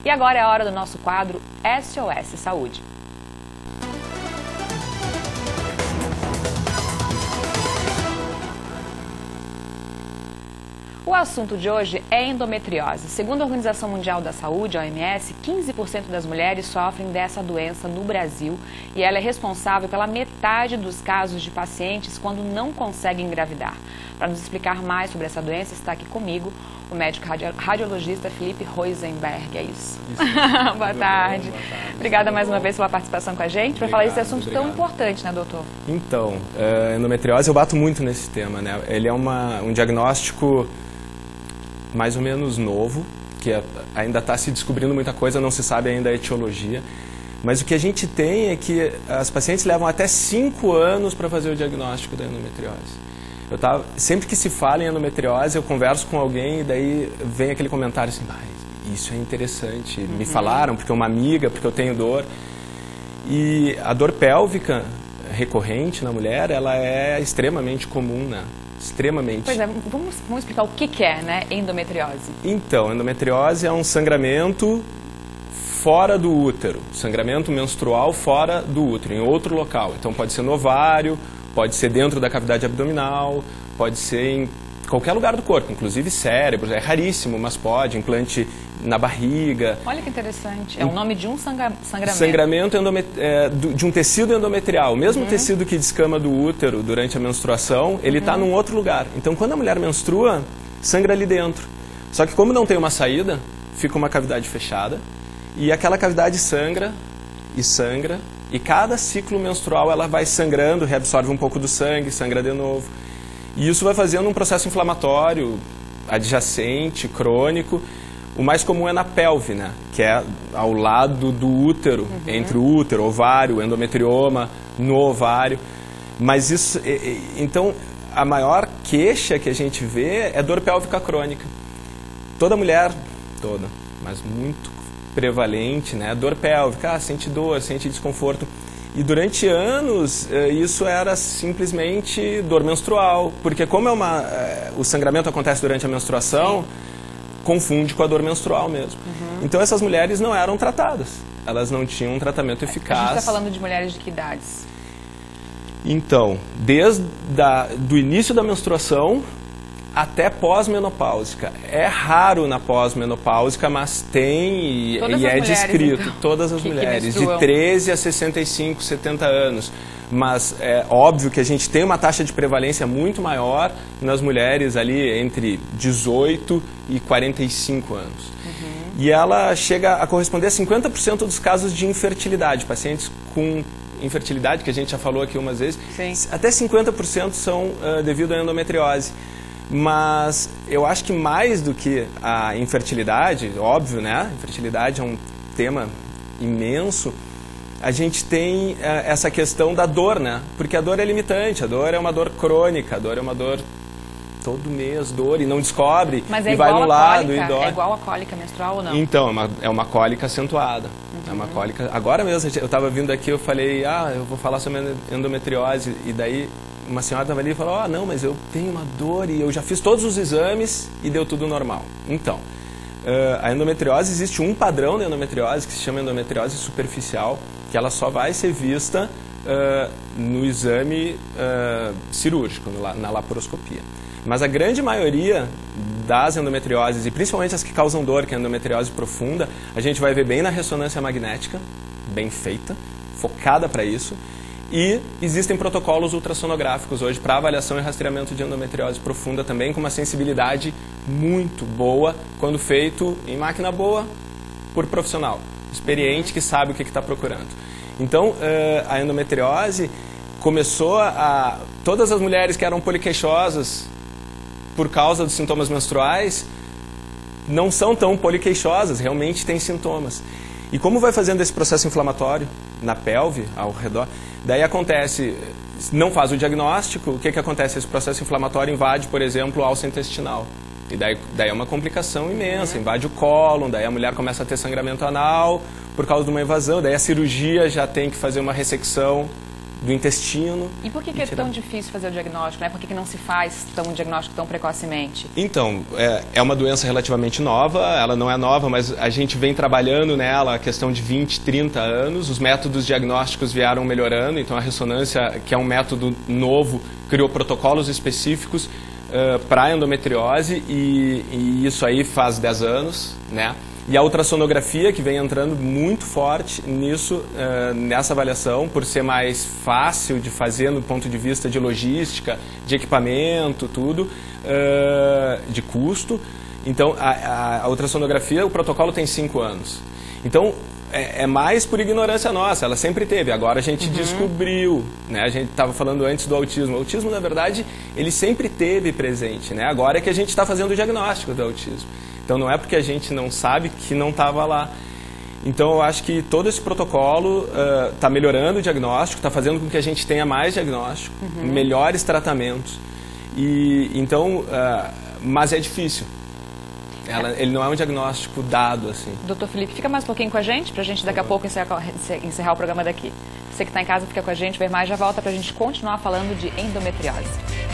E agora é a hora do nosso quadro SOS Saúde. O assunto de hoje é endometriose. Segundo a Organização Mundial da Saúde, a OMS, 15% das mulheres sofrem dessa doença no Brasil e ela é responsável pela metade dos casos de pacientes quando não conseguem engravidar. Para nos explicar mais sobre essa doença, está aqui comigo o médico radiologista Felipe Rosenberg. É isso? Boa tarde. Obrigada mais uma vez pela participação com a gente para falar desse assunto tão importante, né, doutor? Então, endometriose, eu bato muito nesse tema, né? Ele é um diagnóstico mais ou menos novo, que ainda está se descobrindo muita coisa, não se sabe ainda a etiologia. Mas o que a gente tem é que as pacientes levam até 5 anos para fazer o diagnóstico da endometriose. Sempre que se fala em endometriose, eu converso com alguém e daí vem aquele comentário assim, isso é interessante, me falaram porque é uma amiga, porque eu tenho dor. E a dor pélvica recorrente na mulher, ela é extremamente comum, né? Extremamente. Pois é, vamos explicar o que é, né, endometriose? Então, endometriose é um sangramento fora do útero, sangramento menstrual fora do útero, em outro local. Então pode ser no ovário, pode ser dentro da cavidade abdominal, pode ser em qualquer lugar do corpo, inclusive cérebro, é raríssimo, mas pode, implante na barriga. Olha que interessante, é o nome de um sangramento. Sangramento de um tecido endometrial, o mesmo tecido que descama do útero durante a menstruação, ele está num outro lugar. Então quando a mulher menstrua, sangra ali dentro. Só que como não tem uma saída, fica uma cavidade fechada e aquela cavidade sangra e sangra. E cada ciclo menstrual ela vai sangrando, reabsorve um pouco do sangue, sangra de novo. E isso vai fazendo um processo inflamatório adjacente, crônico. O mais comum é na pelve, né? Que é ao lado do útero, entre o útero, ovário, endometrioma, no ovário. Mas isso, então, a maior queixa que a gente vê é dor pélvica crônica. Toda mulher, mas muito prevalente, né? Dor pélvica, sente dor, sente desconforto. E durante anos isso era simplesmente dor menstrual, porque como o sangramento acontece durante a menstruação, confunde com a dor menstrual mesmo. Então essas mulheres não eram tratadas, elas não tinham um tratamento eficaz. A gente está falando de mulheres de que idades? Então, desde do início da menstruação até pós-menopáusica. É raro na pós-menopáusica, mas tem e é descrito. Então, todas as mulheres, de 13 a 65, 70 anos. Mas é óbvio que a gente tem uma taxa de prevalência muito maior nas mulheres ali entre 18 e 45 anos. E ela chega a corresponder a 50% dos casos de infertilidade. Pacientes com infertilidade, que a gente já falou aqui umas vezes, até 50% são devido à endometriose. Mas eu acho que mais do que a infertilidade, óbvio, né? Infertilidade é um tema imenso. A gente tem essa questão da dor, né? Porque a dor é limitante, a dor é uma dor crônica, a dor é uma dor todo mês, dor, e não descobre, mas e vai no lado e dói. É igual a cólica menstrual ou não? Então, é uma cólica acentuada. É uma cólica. Agora mesmo, eu estava vindo aqui, eu falei, eu vou falar sobre endometriose, e daí uma senhora estava ali e falou, não, mas eu tenho uma dor e eu já fiz todos os exames e deu tudo normal. Então, a endometriose, existe um padrão de endometriose que se chama endometriose superficial, que ela só vai ser vista no exame cirúrgico, na laparoscopia. Mas a grande maioria das endometrioses, e principalmente as que causam dor, que é a endometriose profunda, a gente vai ver bem na ressonância magnética, bem feita, focada para isso. E existem protocolos ultrassonográficos hoje para avaliação e rastreamento de endometriose profunda também, com uma sensibilidade muito boa, quando feito em máquina boa, por profissional, experiente, que sabe o que está procurando. Então, a endometriose começou todas as mulheres que eram poliqueixosas por causa dos sintomas menstruais, não são tão poliqueixosas, realmente têm sintomas. E como vai fazendo esse processo inflamatório na pelve, ao redor, daí acontece, não faz o diagnóstico, o que acontece? Esse processo inflamatório invade, por exemplo, a alça intestinal. E daí é uma complicação imensa, invade o cólon, daí a mulher começa a ter sangramento anal por causa de uma invasão, daí a cirurgia já tem que fazer uma ressecção do intestino. E por que é tão difícil fazer o diagnóstico, né? Por que não se faz um diagnóstico tão precocemente? Então, é uma doença relativamente nova, ela não é nova, mas a gente vem trabalhando nela a questão de 20, 30 anos, os métodos diagnósticos vieram melhorando, então a ressonância, que é um método novo, criou protocolos específicos para endometriose e isso aí faz 10 anos, né? E a ultrassonografia, que vem entrando muito forte nisso, nessa avaliação, por ser mais fácil de fazer no ponto de vista de logística, de equipamento, tudo, de custo. Então, a ultrassonografia, o protocolo tem 5 anos. Então, é mais por ignorância nossa, ela sempre teve. Agora a gente descobriu, né? A gente estava falando antes do autismo. O autismo, na verdade, ele sempre teve presente, né? Agora é que a gente está fazendo o diagnóstico do autismo. Então não é porque a gente não sabe que não estava lá. Então eu acho que todo esse protocolo está melhorando o diagnóstico, está fazendo com que a gente tenha mais diagnóstico, melhores tratamentos. Mas é difícil. Ele não é um diagnóstico dado, assim. Doutor Felipe, fica mais um pouquinho com a gente, para a gente daqui a pouco encerrar o programa daqui. Você que está em casa, fica com a gente, ver mais, já volta para a gente continuar falando de endometriose.